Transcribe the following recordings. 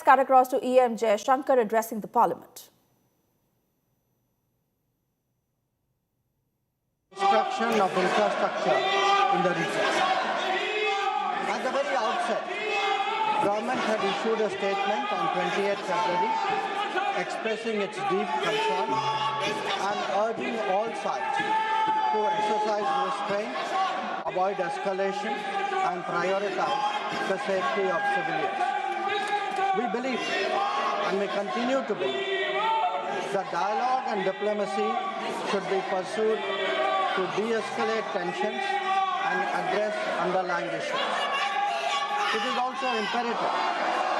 let's cut across to EM Jayashankar addressing the parliament. Construction of infrastructure in the region. At the very outset, government had issued a statement on 28th February expressing its deep concern and urging all sides to exercise restraint, avoid escalation and prioritize the safety of civilians. We believe, and we continue to believe, that dialogue and diplomacy should be pursued to de-escalate tensions and address underlying issues. It is also imperative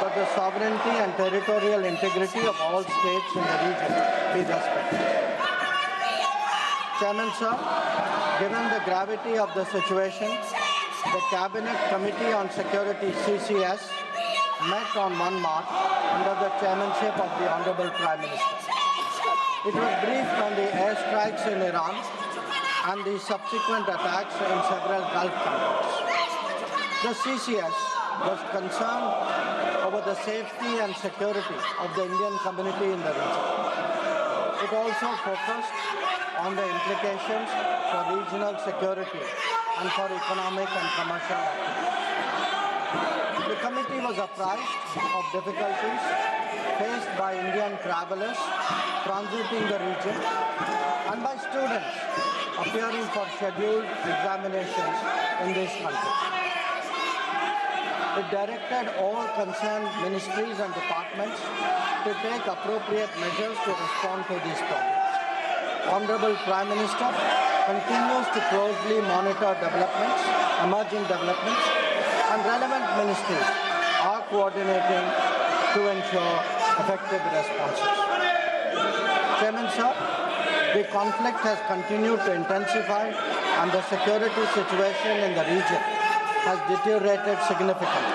that the sovereignty and territorial integrity of all states in the region be respected. Chairman, sir, given the gravity of the situation, the Cabinet Committee on Security (CCS) met on 1 March under the chairmanship of the Honorable Prime Minister. It was briefed on the airstrikes in Iran and the subsequent attacks in several Gulf countries. The CCS was concerned over the safety and security of the Indian community in the region. It also focused on the implications for regional security and for economic and commercial activities. The committee was apprised of difficulties faced by Indian travelers transiting the region and by students appearing for scheduled examinations in this country. It directed all concerned ministries and departments to take appropriate measures to respond to these problems. Honorable Prime Minister continues to closely monitor developments, emerging developments, and relevant ministries are coordinating to ensure effective responses. Chairman, sir, the conflict has continued to intensify and the security situation in the region has deteriorated significantly.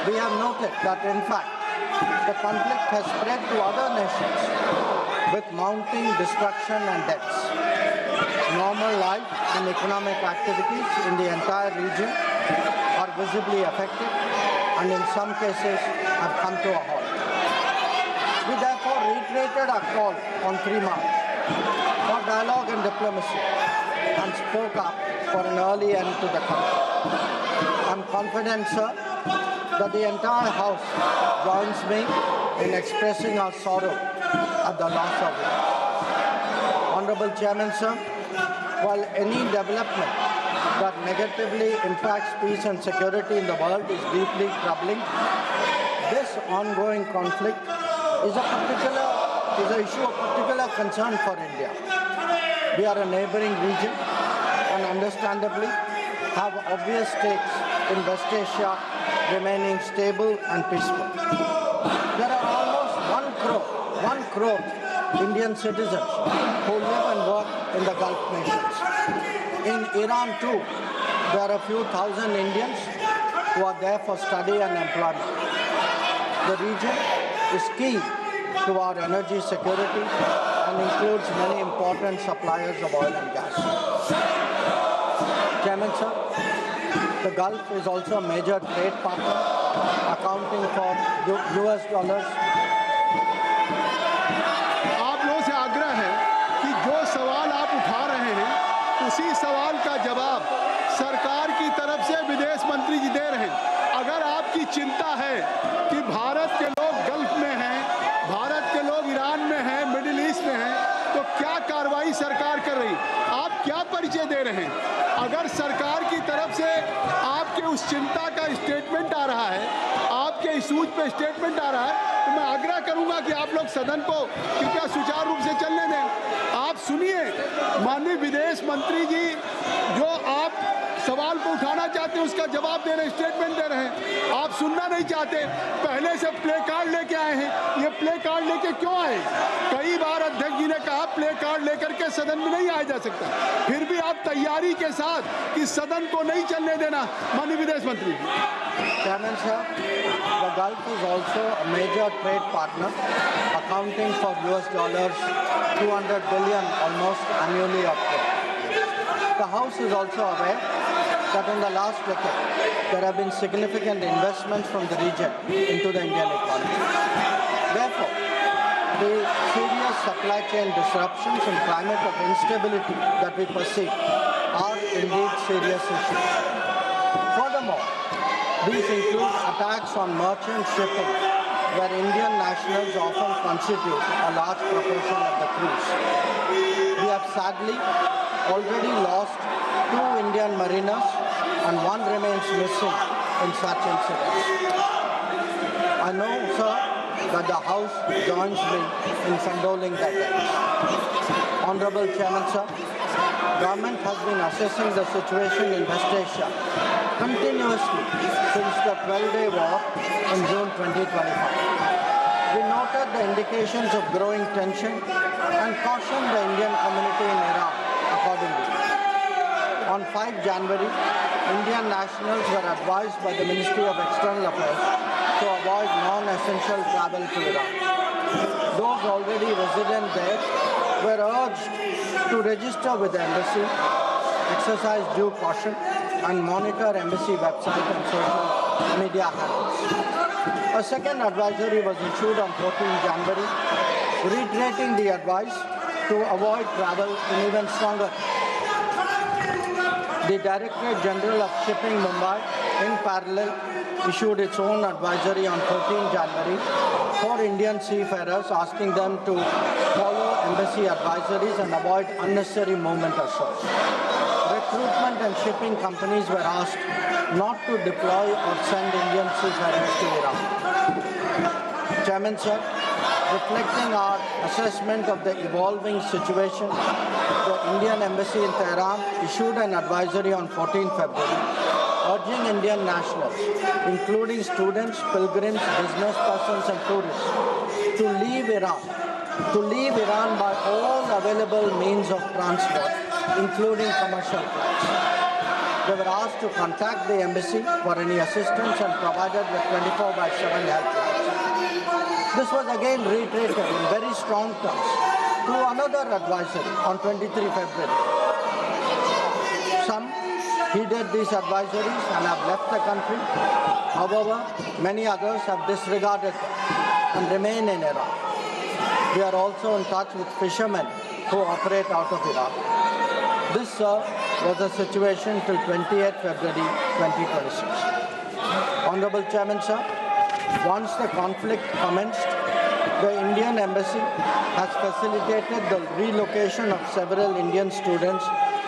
We have noted that, in fact, the conflict has spread to other nations with mounting destruction and deaths. Normal life and economic activities in the entire region are visibly affected and in some cases have come to a halt. We therefore reiterated our call on 3 March for dialogue and diplomacy and spoke up for an early end to the conflict. I'm confident, sir, that the entire House joins me in expressing our sorrow at the loss of life. Honorable Chairman, sir, while any development that negatively impacts peace and security in the world is deeply troubling, this ongoing conflict is an issue of particular concern for India. We are a neighboring region and understandably have obvious stakes in West Asia remaining stable and peaceful. There are almost 1 crore Indian citizens who live and work in the Gulf nations. In Iran too, there are a few thousand Indians who are there for study and employment. The region is key to our energy security and includes many important suppliers of oil and gas. Chairman, sir, the Gulf is also a major trade partner, accounting for US dollars. आप लोगों से आग्रह है कि जो सवाल आप उठा रहे हैं उसी सवाल का जवाब सरकार की तरफ से विदेश मंत्री जी दे रहे हैं। अगर आपकी चिंता है कि भारत के लोग गल्फ में हैं, भारत के लोग ईरान में हैं, मिडिल ईस्ट में हैं, तो क्या कार्रवाई सरकार कर रही, आप क्या परिचय दे रहे हैं? अगर सरकार की तरफ से आपके उस चिंता का स्टेटमेंट आ रहा है, आपके इशूज पे स्टेटमेंट आ रहा है, तो मैं आग्रह करूंगा कि आप लोग सदन को कृपया सुचारू रूप से चलने दें। आप सुनिए, माननीय विदेश मंत्री जी जो आप सवाल को उठाना चाहते हैं उसका जवाब दे रहे हैं, स्टेटमेंट दे रहे हैं। आप सुनना नहीं चाहते, पहले से प्ले कार्ड लेके आए हैं। ये प्ले कार्ड लेके क्यों आए? कई बार अध्यक्ष जी ने कहा प्ले कार्ड लेकर के सदन में नहीं आया जा सकता, फिर भी आप तैयारी के साथ कि सदन को नहीं चलने देना। माननीय विदेश मंत्री। Chairman, sir, the Gulf is also a major trade partner, accounting for US dollars 200 billion almost annually of trade. The House is also aware that in the last decade, there have been significant investments from the region into the Indian economy. Therefore, the serious supply chain disruptions and climate of instability that we perceive are indeed serious issues. Furthermore, these include attacks on merchant shipping, where Indian nationals often constitute a large proportion of the crews. We have sadly already lost 2 Indian mariners and 1 remains missing in such incidents. I know, sir, that the House joins me in condoling their deaths. Honorable Chairman, sir, government has been assessing the situation in West Asia continuously since the 12-day war in June 2025. We noted the indications of growing tension and cautioned the Indian community in Iran accordingly. On 5 January, Indian nationals were advised by the Ministry of External Affairs to avoid non-essential travel to Iran. Those already resident there were urged to register with the embassy, exercise due caution, and monitor embassy website and social media handles. A second advisory was issued on 14 January, reiterating the advice to avoid travel in even stronger. The Directorate General of Shipping Mumbai, in parallel, issued its own advisory on 14 January for Indian seafarers, asking them to follow embassy advisories and avoid unnecessary movement of ships. Recruitment and shipping companies were asked not to deploy or send Indian seafarers to Iran. Chairman, sir, reflecting our assessment of the evolving situation, the Indian Embassy in Tehran issued an advisory on 14 February urging Indian nationals, including students, pilgrims, business persons and tourists, to leave Iran by all available means of transport, including commercial flights. They were asked to contact the embassy for any assistance and provided with 24/7 helplines. This was again reiterated in very strong terms through another advisory on 23 February. Some heeded these advisories and have left the country. However, many others have disregarded them and remain in Iran. We are also in touch with fishermen who operate out of Iraq. This, sir, was the situation till 28 February 2026. Honorable Chairman, sir, once the conflict commenced, the Indian Embassy has facilitated the relocation of several Indian students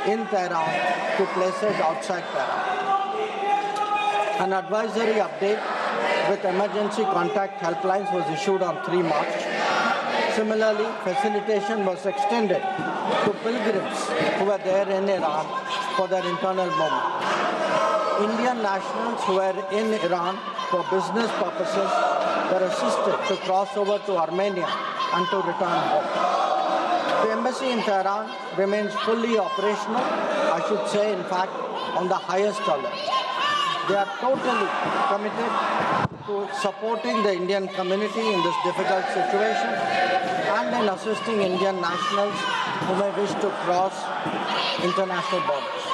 in Tehran to places outside Tehran. An advisory update with emergency contact helplines was issued on 3 March. Similarly, facilitation was extended to pilgrims who were there in Iran for their internal movement. Indian nationals who were in Iran for business purposes were assisted to cross over to Armenia and to return home. The embassy in Tehran remains fully operational, I should say, in fact, on the highest alert. They are totally committed to supporting the Indian community in this difficult situation and in assisting Indian nationals who may wish to cross international borders.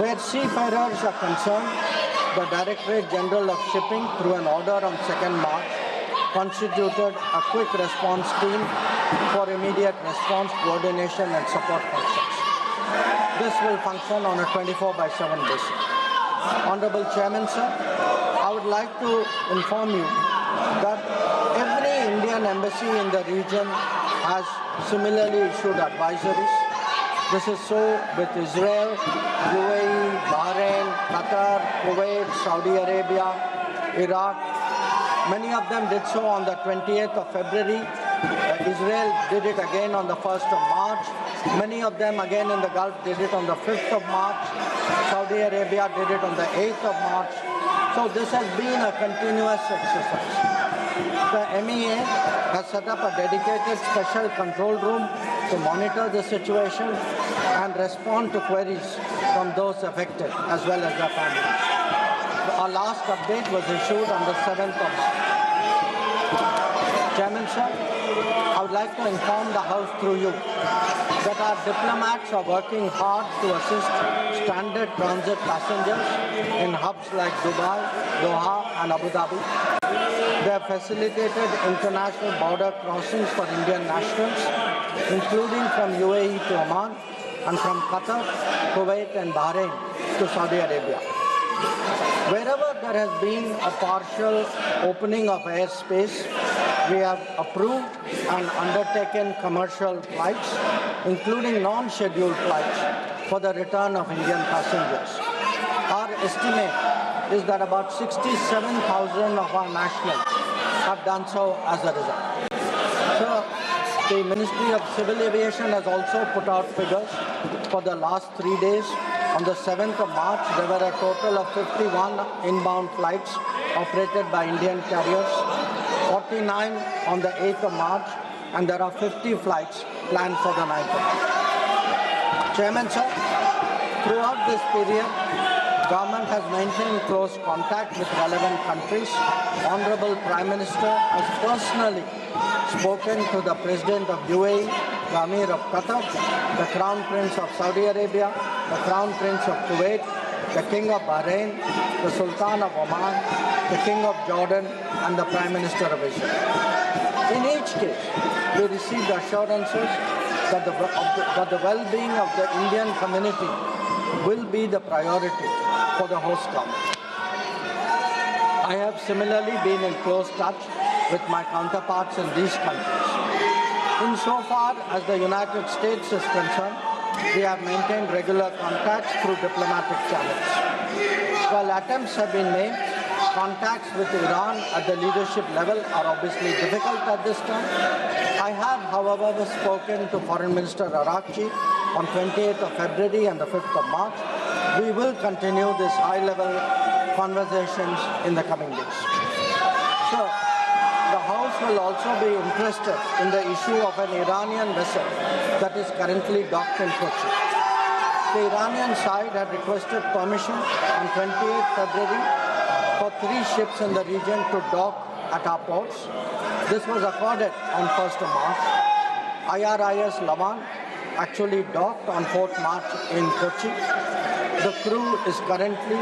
Where seafarers are concerned, the Directorate General of Shipping, through an order on 2nd March, constituted a quick response team for immediate response, coordination and support functions. This will function on a 24/7 basis. Honorable Chairman, sir, I would like to inform you that every Indian embassy in the region has similarly issued advisories. This is so with Israel, UAE, Bahrain, Qatar, Kuwait, Saudi Arabia, Iraq. Many of them did so on the 28th of February. Israel did it again on the 1st of March. Many of them again in the Gulf did it on the 5th of March. Saudi Arabia did it on the 8th of March. So this has been a continuous exercise. The MEA has set up a dedicated special control room to monitor the situation and respond to queries from those affected as well as their families. Our last update was issued on the 7th of March. Chairman, sir, I would like to inform the House through you that our diplomats are working hard to assist standard transit passengers in hubs like Dubai, Doha, and Abu Dhabi. They have facilitated international border crossings for Indian nationals, including from UAE to Oman and from Qatar, Kuwait, and Bahrain to Saudi Arabia. Wherever there has been a partial opening of airspace, we have approved and undertaken commercial flights, including non-scheduled flights, for the return of Indian passengers. Our estimate is that about 67,000 of our nationals have done so as a result. So, the Ministry of Civil Aviation has also put out figures for the last 3 days. On the 7th of March, there were a total of 51 inbound flights operated by Indian carriers, 49 on the 8th of March, and there are 50 flights planned for the 9th of March. Chairman, sir, throughout this period, government has maintained close contact with relevant countries. Honorable Prime Minister has personally spoken to the President of UAE, the Amir of Qatar, the Crown Prince of Saudi Arabia, the Crown Prince of Kuwait, the King of Bahrain, the Sultan of Oman, the King of Jordan, and the Prime Minister of Israel. In each case, we received assurances that the well-being of the Indian community will be the priority for the host government. I have similarly been in close touch with my counterparts in these countries. Insofar as the United States is concerned, we have maintained regular contacts through diplomatic channels. While attempts have been made, contacts with Iran at the leadership level are obviously difficult at this time. I have, however, spoken to Foreign Minister Arakchi on 28th of February and the 5th of March. We will continue these high-level conversations in the coming days. So, the House will also be interested in the issue of an Iranian vessel that is currently docked in Kochi. The Iranian side had requested permission on 28th February for 3 ships in the region to dock at our ports. This was accorded on 1st of March. IRIS Lavan actually docked on 4th March in Kochi. The crew is currently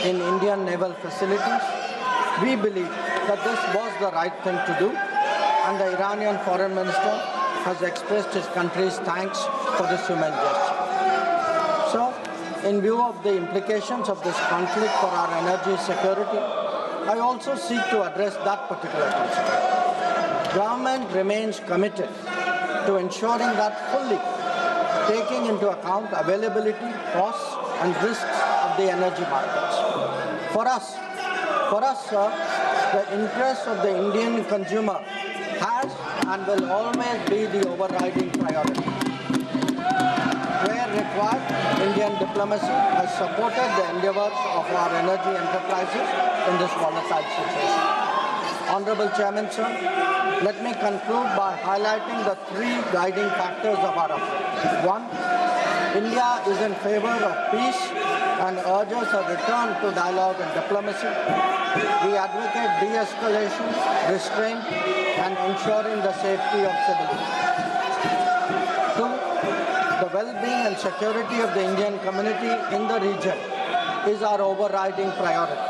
in Indian naval facilities. We believe that this was the right thing to do, and the Iranian foreign minister has expressed his country's thanks for this human gesture. So, in view of the implications of this conflict for our energy security, I also seek to address that particular concern. Government remains committed to ensuring that fully taking into account availability, costs, and risks of the energy markets. For us, sir, the interest of the Indian consumer has and will always be the overriding priority. Where required, Indian diplomacy has supported the endeavors of our energy enterprises in this volatile situation. Honorable Chairman, sir, let me conclude by highlighting the 3 guiding factors of our approach. 1, India is in favor of peace and urges a return to dialogue and diplomacy. We advocate de-escalation, restraint, and ensuring the safety of civilians. 2, the well-being and security of the Indian community in the region is our overriding priority.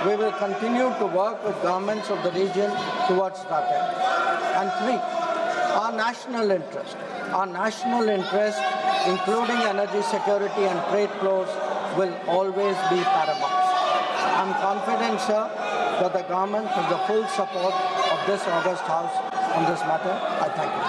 We will continue to work with governments of the region towards that end. And 3, our national interest, including energy security and trade flows, will always be paramount. I'm confident, sir, that the government has the full support of this august House on this matter. I thank you.